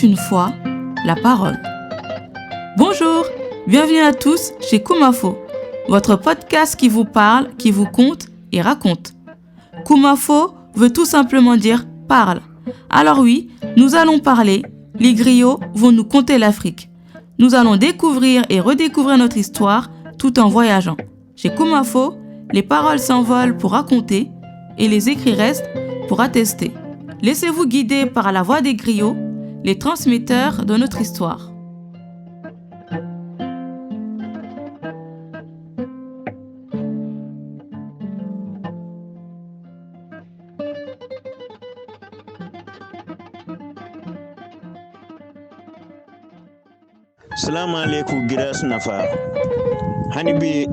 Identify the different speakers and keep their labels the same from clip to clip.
Speaker 1: une fois la parole. Bonjour, bienvenue à tous chez Kumafo, votre podcast qui vous parle, qui vous conte et raconte. Kumafo veut tout simplement dire parle. Alors oui, nous allons parler, les griots vont nous conter l'Afrique. Nous allons découvrir et redécouvrir notre histoire tout en voyageant. Chez Kumafo, les paroles s'envolent pour raconter et les écrits restent pour attester. Laissez-vous guider par la voix des griots, les transmetteurs de notre histoire.
Speaker 2: Salamu alaikum giras nafa hani bi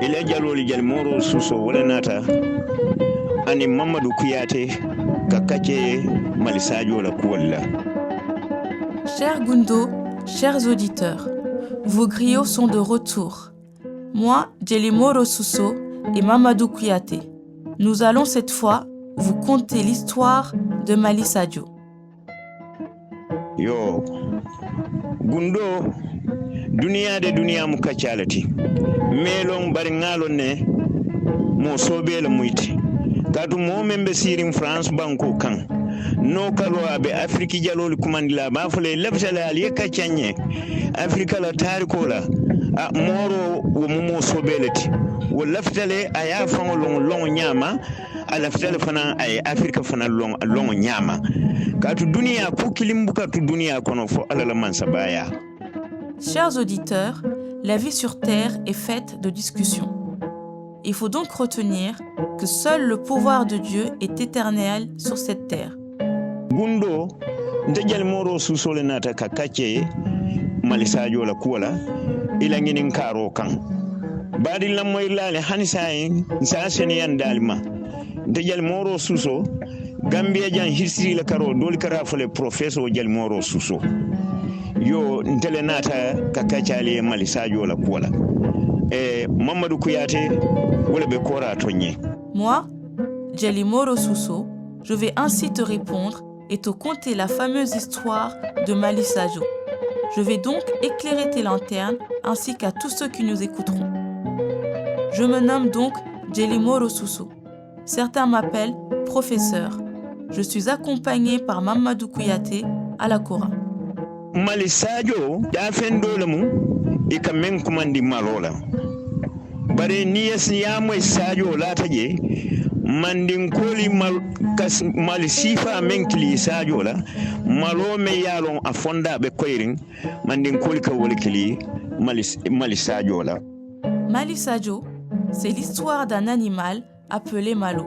Speaker 2: ila jaloli jal moro suso wala nata ani Mamadou Kouyaté kakache malisajo la kuwalla.
Speaker 1: Chers Gundo, chers auditeurs, vos griots sont de retour. Moi, Djeli Moro Suso et Mamadou Kouyaté. Nous allons cette fois vous conter l'histoire de Mali Sadio.
Speaker 2: Yo Gundo duniya mu kacalati melon bari ngalo ne mo sobela muyti kadu mo membe sirim France banko kan no kalo abe Afrique jaloli kumandila ba fule lebtala ali kacanye Afrique la tariko la a moro wo mo sobelati wo leftale aya fango long nyama ala ftale fana ay Afrique fana long nyama katu duniya ku kilimbuka tu duniya kono fo ala la mansabaya.
Speaker 1: Chers auditeurs, la vie sur Terre est faite de discussions. Il faut donc retenir que seul le pouvoir de Dieu est éternel sur cette terre.
Speaker 2: Gundo ndejal moro susole nata kakache malisajo la kuwala ila nginin karo kan badi lamoy lale hanisayin sa seniyan dalma ndejal moro suso Gambia jan history la karo doli kara fole professeur jal moro suso yo ntele nata kakachali malisajo la kuwala Mamadou Kouyaté wala be kora tonye.
Speaker 1: Moi, Djeli Moro Suso, je vais ainsi te répondre et te conter la fameuse histoire de Mali Sadio. Je vais donc éclairer tes lanternes ainsi qu'à tous ceux qui nous écouteront. Je me nomme donc Djeli Moro Suso. Certains m'appellent professeur. Je suis accompagné par Mamadou Kouyaté à la Kora.
Speaker 2: Mali Sadio da fendolemu e kamen kumandi malola bare niyas yamoy Sadio lataje mandin koli mal sifa menkli Sadio la malo me yalon a fonda be koyrin mandin koli ka wolkili Mali Sadio la.
Speaker 1: Mali Sadio, c'est l'histoire d'un animal appelé Malo.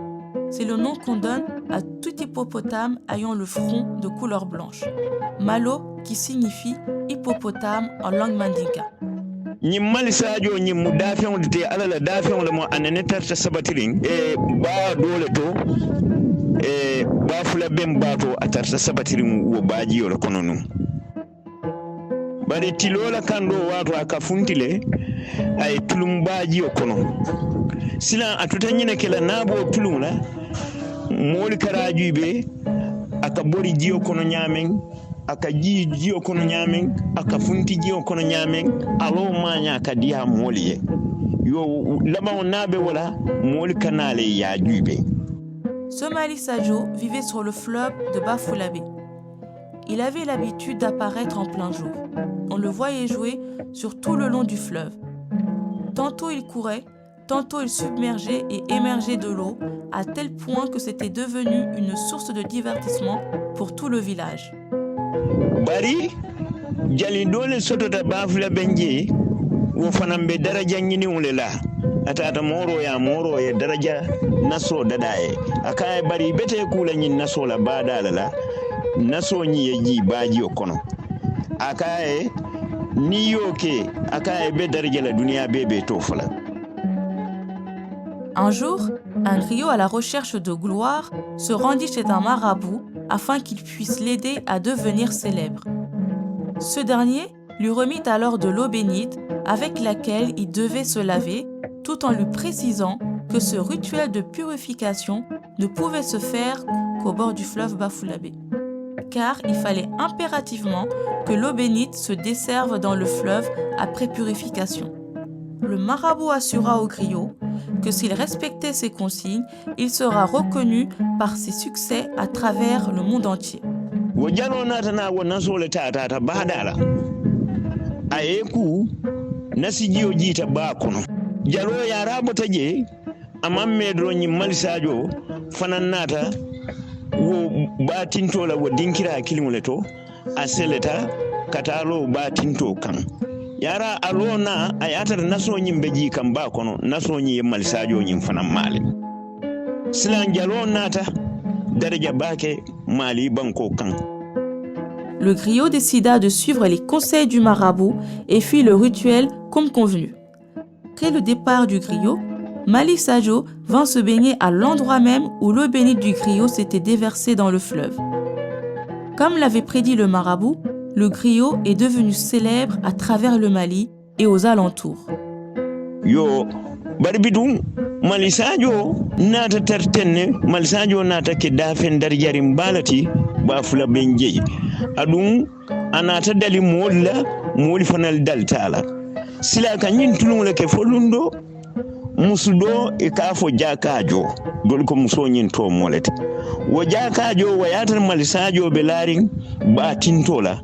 Speaker 1: C'est le nom qu'on donne à tout hippopotame ayant le front de couleur blanche. Malo qui signifie hippopotame en langue mandinka.
Speaker 2: Ni Mali Sadio ni mudafion de ala la dafion le mo anenetar ta sabatiring ba dole to ba fula bem bato atarta sabatiring wo baji yo kononu bari tilola kando wato akafuntile ay tulum baji yo kono sila atutanyina kala nabo tulumla moli karaji be aka bori jiyo kono nyamen aka jiyo kono nyamen aka funti jiyo kono nyamen alo manya aka diya moliye yo laba nabe wala moli kanale ya jube.
Speaker 1: Ce Mali Sadio vivait sur le fleuve de Bafoussam. Il avait l'habitude d'apparaître en plein jour. On le voyait jouer sur tout le long du fleuve. Tantôt il courait, tantôt il submergeait et émergeait de l'eau à tel point que c'était devenu une source de divertissement pour tout le village.
Speaker 2: Bari jali dole sotota bafula benje wo fanambe daraja nyini ulela atata moro ya daraja naso dadaye akaye bari bete kula nyin naso la badala la naso nyi yeji baji okono akaye ni yoke akaye be daraja la dunia bebe tofala.
Speaker 1: Un jour, un griot à la recherche de gloire se rendit chez un marabout afin qu'il puisse l'aider à devenir célèbre. Ce dernier lui remit alors de l'eau bénite avec laquelle il devait se laver, tout en lui précisant que ce rituel de purification ne pouvait se faire qu'au bord du fleuve Bafoussam. car il fallait impérativement que l'eau bénite se desserve dans le fleuve après purification. Le marabout assura au griot que s'il respectait ces consignes, il sera reconnu par ses succès à travers le monde entier.
Speaker 2: wo batinto la wo dinkira kilimule to aseleta katalo batinto kan yara alona ayata naso nyimbe ji kan ba kono naso nyi yemal sajo nyim fana mali silan jalo nata daraja bake mali banko kan.
Speaker 1: Le griot décida de suivre les conseils du marabout et fit le rituel comme convenu. Après le départ du griot, Mali Sadio vint se baigner à l'endroit même où l'eau bénite du griot s'était déversée dans le fleuve. Comme l'avait prédit le marabout, le griot est devenu célèbre à travers le Mali et aux alentours.
Speaker 2: Yo, barbidou, Mali Sadio nata tertenne, Mali Sadio nata ke dafen dar yarim balati ba fula benje. Adun anata dali molla moli fanal daltala. Sila kanyin tulungule ke folundo musudo e kafo jakajo dol ko muso nyin to molete wo jakajo wayatar malisajo be larin ba tintola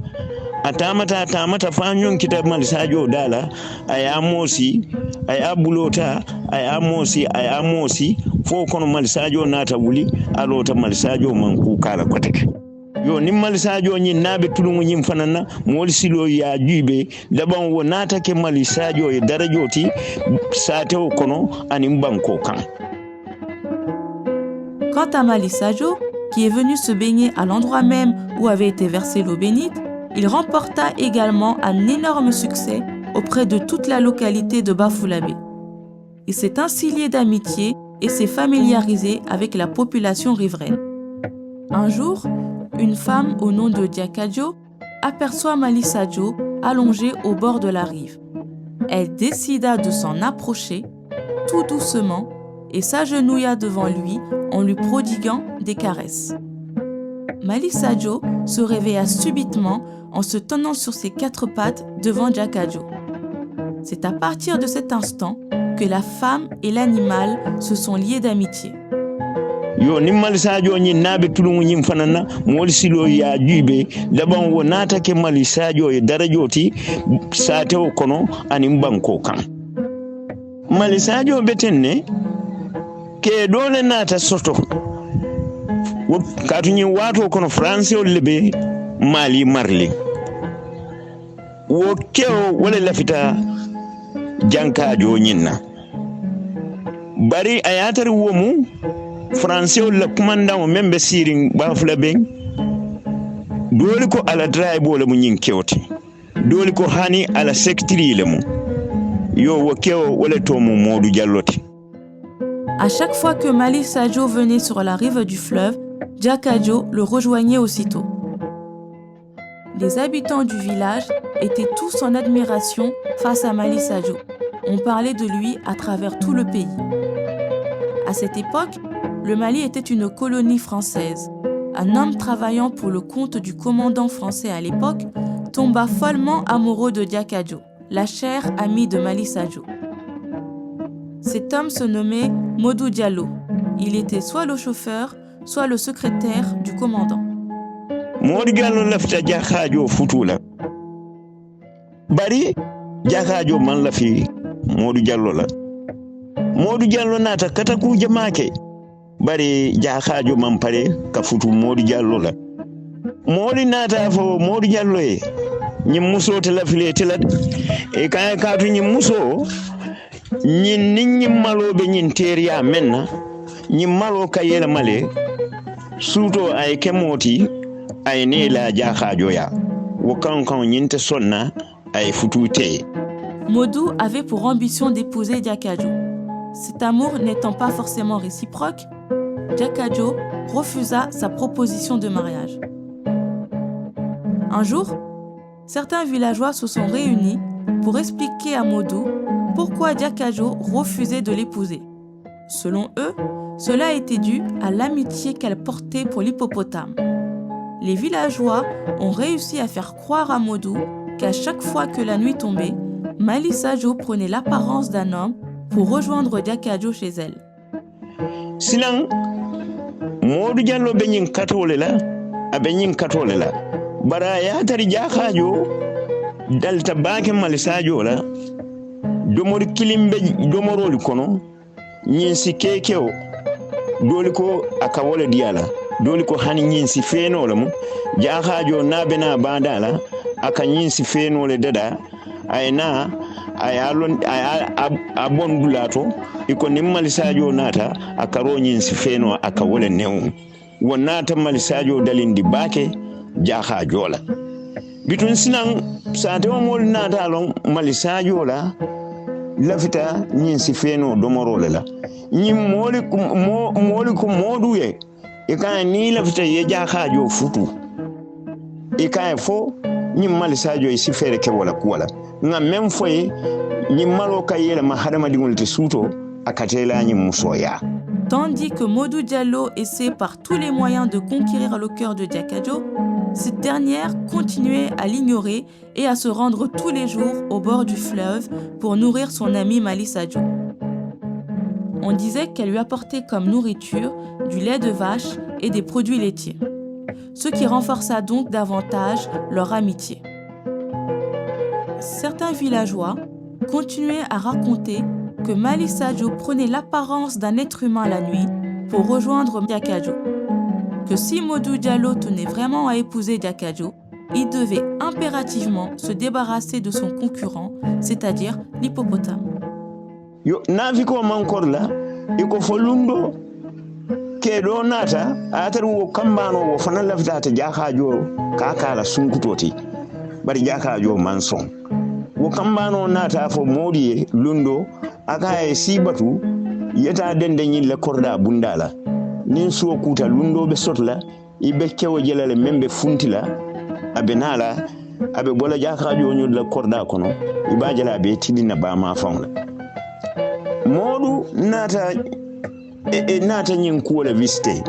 Speaker 2: atamata fanyon kitab malisajo dala aya mosi aya bulota aya mosi fo kono malisajo nata wuli alota malisajo man ku kala koteke yo nim malisajo nyin nabe tulungu nyim fanana mol silo ya jibe daban wo nata ke malisajo e darajoti sate o kono anim banko kan.
Speaker 1: Quant à Mali Sadio, qui est venu se baigner à l'endroit même où avait été versée l'eau bénite, il remporta également un énorme succès auprès de toute la localité de Bafulabe. Il s'est ainsi lié d'amitié et s'est familiarisé avec la population riveraine. Un jour, une femme au nom de Diakadio aperçoit Mali Sadio allongé au bord de la rive. Elle décida de s'en approcher tout doucement et s'agenouilla devant lui en lui prodiguant des caresses. Mali Sadio se réveilla subitement en se tenant sur ses 4 pattes devant Diakadio. C'est à partir de cet instant que la femme et l'animal se sont liés d'amitié.
Speaker 2: Yo nimmal sajo nyi nabe tulungu nyim fanana mol silo ya jibe daban wo nata ke mali sajo e darajoti sate o kono anim banko kan mali sajo betenne ke dole nata soto wo katu nyi wato kono france o lebe mali marli wo keo wala lafita jankajo nyinna bari ayatar wo mu français o la commandant o membe sirin bafula ben doli ko ala drive wala mu nyin kewti doli ko hani ala secretary le mu yo wo kewo wala to mu Modou Dialloti.
Speaker 1: À chaque fois que Mali Sadio venait sur la rive du fleuve, Diakadio le rejoignait aussitôt. Les habitants du village étaient tous en admiration face à Mali Sadio. On parlait de lui à travers tout le pays. À cette époque, le Mali était une colonie française. Un homme travaillant pour le compte du commandant français à l'époque tomba follement amoureux de Diakadio, la chère amie de Mali Sadio. Cet homme se nommait Modou Diallo. Il était soit le chauffeur, soit le secrétaire du commandant.
Speaker 2: Modou Diallo lafta Diakadio futula. Bari Diakadio man lafi Modou Diallo la. Modou Diallo nata kataku jamake. Bari Diakadio man pare ka futu Modou Diallo la. Modi nata fo Modou Diallo e ñi muso te lafile telat e kay katu ñi muso ñi nit malobe ñi teriya menna ñi malo kayela male suto ay kemoti ay ne la Diakadio ya wo kankan ñi te sonna ay futu te.
Speaker 1: Modou avait pour ambition d'épouser Diakadio. Cet amour n'étant pas forcément réciproque, Diakadio refusa sa proposition de mariage. Un jour, certains villageois se sont réunis pour expliquer à Modou pourquoi Diakadio refusait de l'épouser. Selon eux, cela était dû à l'amitié qu'elle portait pour l'hippopotame. les villageois ont réussi à faire croire à Modou qu'à chaque fois que la nuit tombait, Mali Sadio prenait l'apparence d'un homme pour rejoindre Diakajo chez elle.
Speaker 2: Sinan Modou Diallo be nyin katole la abe nyin katole la bara ya tari Diakajo dalta baake Mali Sadio la domori kilimbe domoroli kono nyin si kekeo doli ko akawole diala doli ko hani nyin si feno la mu Diakajo nabe na bandala aka nyin si feno le dada ayna ayalon abon dulato iko nim Mali Sadio nata akaro nyin si feno aka wole new wonata Mali Sadio dalindi baake Diakajo la bitun sinan sate o mol nata lon Mali Sadio la lafita nyin si feno domoro la nyin moli ko Modou ye ika ni lafita ye Diakajo futu ika fo nyin Mali Sadio si fere ke wala kuwala nga même foye nyin malo kayela ma hadama dingol te suto akatela nyin musoya.
Speaker 1: Tandis que Modou Diallo essaie par tous les moyens de conquérir le cœur de Diakajo, cette dernière continuait à l'ignorer et à se rendre tous les jours au bord du fleuve pour nourrir son ami Mali Sadio. On disait qu'elle lui apportait comme nourriture du lait de vache et des produits laitiers, ce qui renforça donc davantage leur amitié. Certains villageois continuaient à raconter que Mali Sadio prenait l'apparence d'un être humain la nuit pour rejoindre Diakajo. Que si Modou Diallo tenait vraiment à épouser Diakajo, il devait impérativement se débarrasser de son concurrent, c'est-à-dire l'hippopotame.
Speaker 2: Yo naviko mankor la iko folundo ke do nata atar wo kambano wo fana lafta ta Diakajo kala sunkutoti bari Diakajo manson wo kambano nata fo modiye lundo aka e sibatu yeta dende nyi le korda bundala nin so kuta lundo be sotla ibe kewo jelale membe funtila abenala abe bola Diakajo nyu le korda kono ibajala be tidina ba ma fawla Modou nata nata nyin kuola viste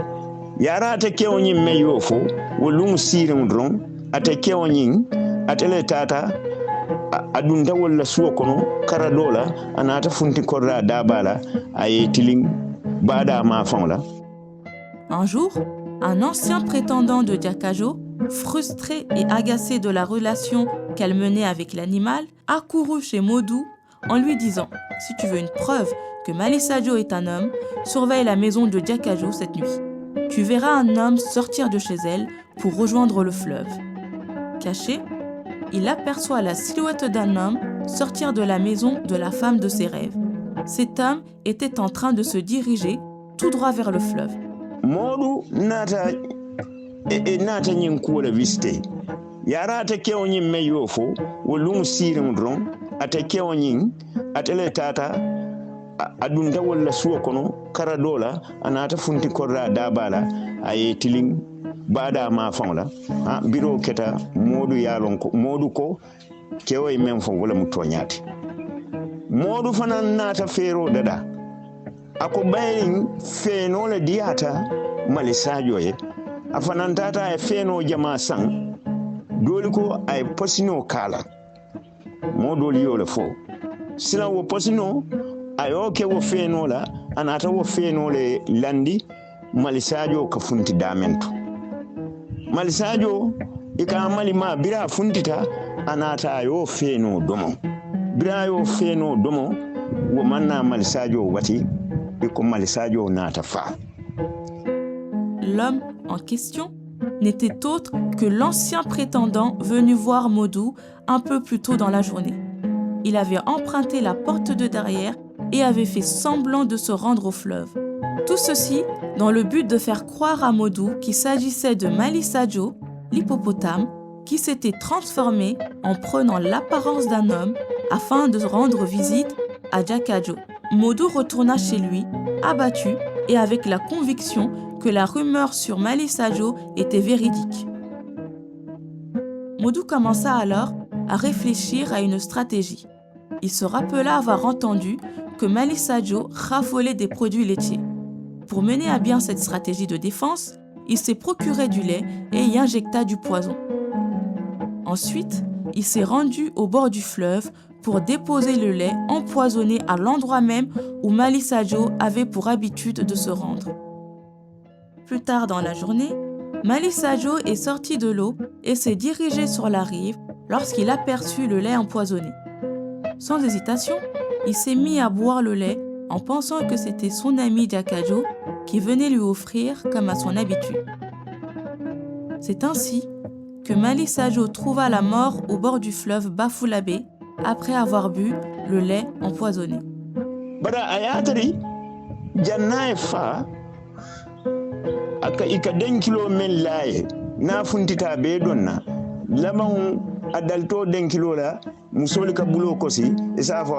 Speaker 2: yara ta kewo nyin meyo fo wolum sirin dron ata kewo nyin atele tata adunda wala suwa kono karadola anata funti korda dabala aye tiling bada ma fawla.
Speaker 1: Un jour, un ancien prétendant de Diakajo, frustré et agacé de la relation qu'elle menait avec l'animal, accourut chez Modou en lui disant « Si tu veux une preuve que Mali Sadio est un homme, surveille la maison de Diakajo cette nuit. Tu verras un homme sortir de chez elle pour rejoindre le fleuve. » Caché, il aperçoit la silhouette d'un homme sortir de la maison de la femme de ses rêves. Cet homme était en train de se diriger tout droit vers le fleuve.
Speaker 2: Modou nata nyin kuola viste yara ta kewo nyin meyo fo wolum sirin dron ata kewo nyin atele tata adunda wala suwa kono karadola anata funti korda dabala aye tiling bada ma fawla biro keta Modou yalon ko Modou ko kewo e men fo wala mu toñati Modou fanan nata fero dada ako bayin feno le diata Mali Sadio ye afanan tata e feno jama sang doli ko ay posino kala Modou liyo le fo sila wo posino ayo ke wo feno la anata wo feno le landi Mali Sadio ka funti damento Mali Sadio ika mali ma bira funtita anata yo feno domo bira yo feno domo wo manna Mali Sadio wati iko Mali Sadio nata fa.
Speaker 1: L'homme en question n'était autre que l'ancien prétendant venu voir Modou un peu plus tôt dans la journée. Il avait emprunté la porte de derrière et avait fait semblant de se rendre au fleuve. Tout ceci dans le but de faire croire à Modou qu'il s'agissait de Mali Sadio, l'hippopotame, qui s'était transformé en prenant l'apparence d'un homme afin de rendre visite à Diakajo. Modou retourna chez lui, abattu et avec la conviction que la rumeur sur Mali Sadio était véridique. Modou commença alors à réfléchir à une stratégie. Il se rappela avoir entendu que Mali Sadio raffolait des produits laitiers. Pour mener à bien cette stratégie de défense, il s'est procuré du lait et y injecta du poison. Ensuite, il s'est rendu au bord du fleuve pour déposer le lait empoisonné à l'endroit même où Mali Sadio avait pour habitude de se rendre. Plus tard dans la journée, Mali Sadio est sorti de l'eau et s'est dirigé sur la rive lorsqu'il aperçut le lait empoisonné. Sans hésitation, il s'est mis à boire le lait en pensant que c'était son ami Diakajo qui venait lui offrir comme à son habitude. C'est ainsi que Mali Sadio trouva la mort au bord du fleuve Bafulabe après avoir bu le lait empoisonné.
Speaker 2: Bara ayatari janna fa aka ika den kilo men laye na funtita be donna lamahun adalto den kilo la musoli ka bulo kosi isafo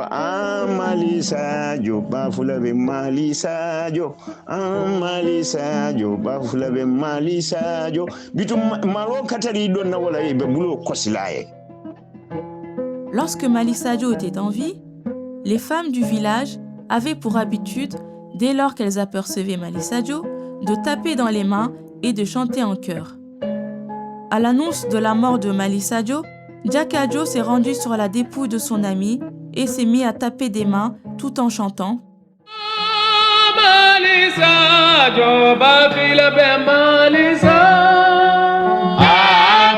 Speaker 2: Mali Sadio Bafulabe Mali Sadio Mali Sadio Bafulabe Mali Sadio bitum maro katari donna wala be bulo kosi laye.
Speaker 1: Lorsque Mali Sadio était en vie, les femmes du village avaient pour habitude, dès lors qu'elles apercevaient Mali Sadio, de taper dans les mains et de chanter en chœur. À l'annonce de la mort de Mali Sadio, Diakajo s'est rendu sur la dépouille de son ami et s'est mis à taper des mains tout en chantant Mali Sadio, Bafulabe Mali Sadio,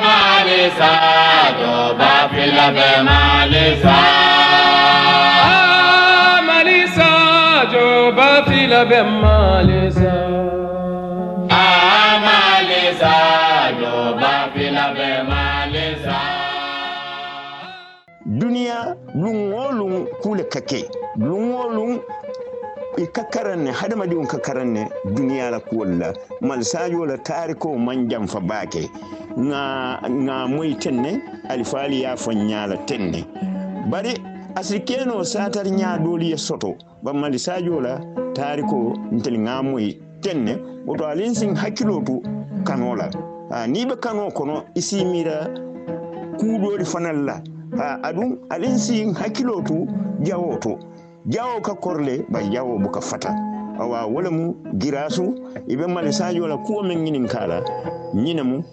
Speaker 1: Mali Sadio, Bafulabe Mali Sadio, Mali Sadio, Bafulabe Mali Sadio, Mali Sadio, Bafulabe Mali Sadio.
Speaker 2: Dunia lungolung kule kake lungolung ikakaranne hadamadiun kakaranne dunia la kulla Mali Sadio la tariko manjam fa bake nga moy tenne alifali ya fanyala tenne bari asrikeno satar nya doli soto ba Mali Sadio la tariko ntel nga moy tenne oto alinsin hakilotu kanola ni be kano kono isimira kudori fanalla adun alinsin hakilotu jawoto jawo ka korle ba jawo buka fata awa wala mu girasu ibe Mali Sadio la kuwa men nginin kala nyinamu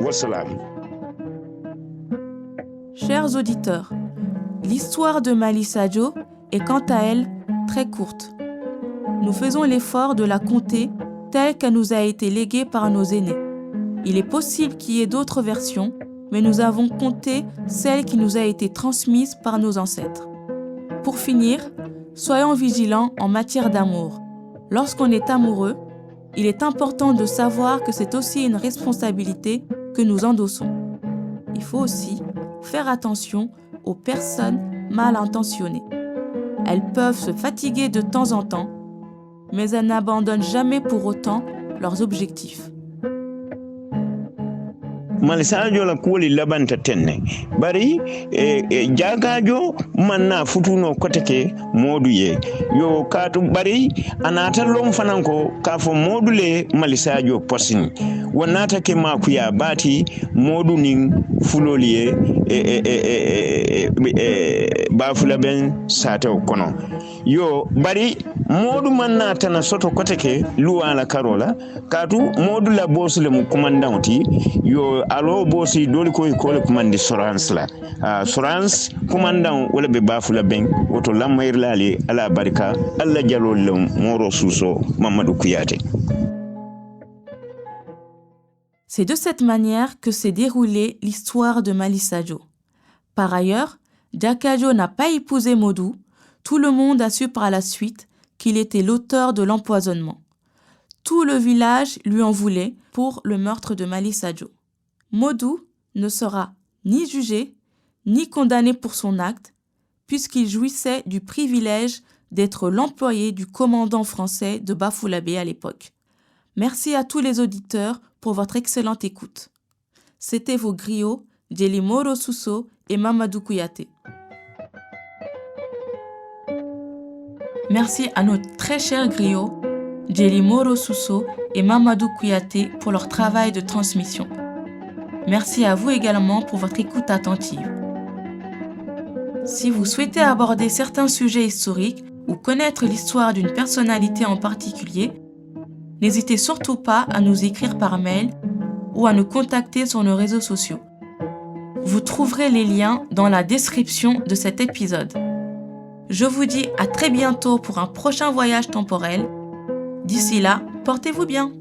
Speaker 2: wassalam.
Speaker 1: Chers auditeurs, l'histoire de Mali Sadio est quant à elle très courte. Nous faisons l'effort de la conter telle qu'elle nous a été léguée par nos aînés. Il est possible qu'il y ait d'autres versions, mais nous avons conté celle qui nous a été transmise par nos ancêtres. Pour finir, soyons vigilants en matière d'amour. Lorsqu'on est amoureux, il est important de savoir que c'est aussi une responsabilité que nous endossons. Il faut aussi faire attention aux personnes mal intentionnées. Elles peuvent se fatiguer de temps en temps, mais elles n'abandonnent jamais pour autant leurs objectifs.
Speaker 2: Mali Sadio la kuwoli labanta tenne bari jagajo manna futuno koteke modu ye yo katu bari anata lom fananko kafo modu le Mali Sadio posini wonata ke makuya bati modu nin fuloliye Bafulabe sato kono yo bari modu manna tana soto koteke luwala karola katu modu la boss le mu commandant yo alo bosi doli ko commande Sorance la Sorance commandant wala be Bafulabe woto lamayirlali ala barika alla jalol le moro suso Mamadou Kouyaté.
Speaker 1: C'est de cette manière que s'est déroulée l'histoire de Mali Sadio. Par ailleurs, Diakajo n'a pas épousé Modou. Tout le monde a su par la suite qu'il était l'auteur de l'empoisonnement. Tout le village lui en voulait pour le meurtre de Mali Sadio. Modou ne sera ni jugé, ni condamné pour son acte, puisqu'il jouissait du privilège d'être l'employé du commandant français de Bafulabe à l'époque. Merci à tous les auditeurs pour votre excellente écoute. C'était vos griots, Djeli Moro Suso et Mamadou Kouyaté. Merci à nos très chers griots, Djeli Moro Suso et Mamadou Kouyaté pour leur travail de transmission. Merci à vous également pour votre écoute attentive. Si vous souhaitez aborder certains sujets historiques ou connaître l'histoire d'une personnalité en particulier, n'hésitez surtout pas à nous écrire par mail ou à nous contacter sur nos réseaux sociaux. Vous trouverez les liens dans la description de cet épisode. Je vous dis à très bientôt pour un prochain voyage temporel. D'ici là, portez-vous bien.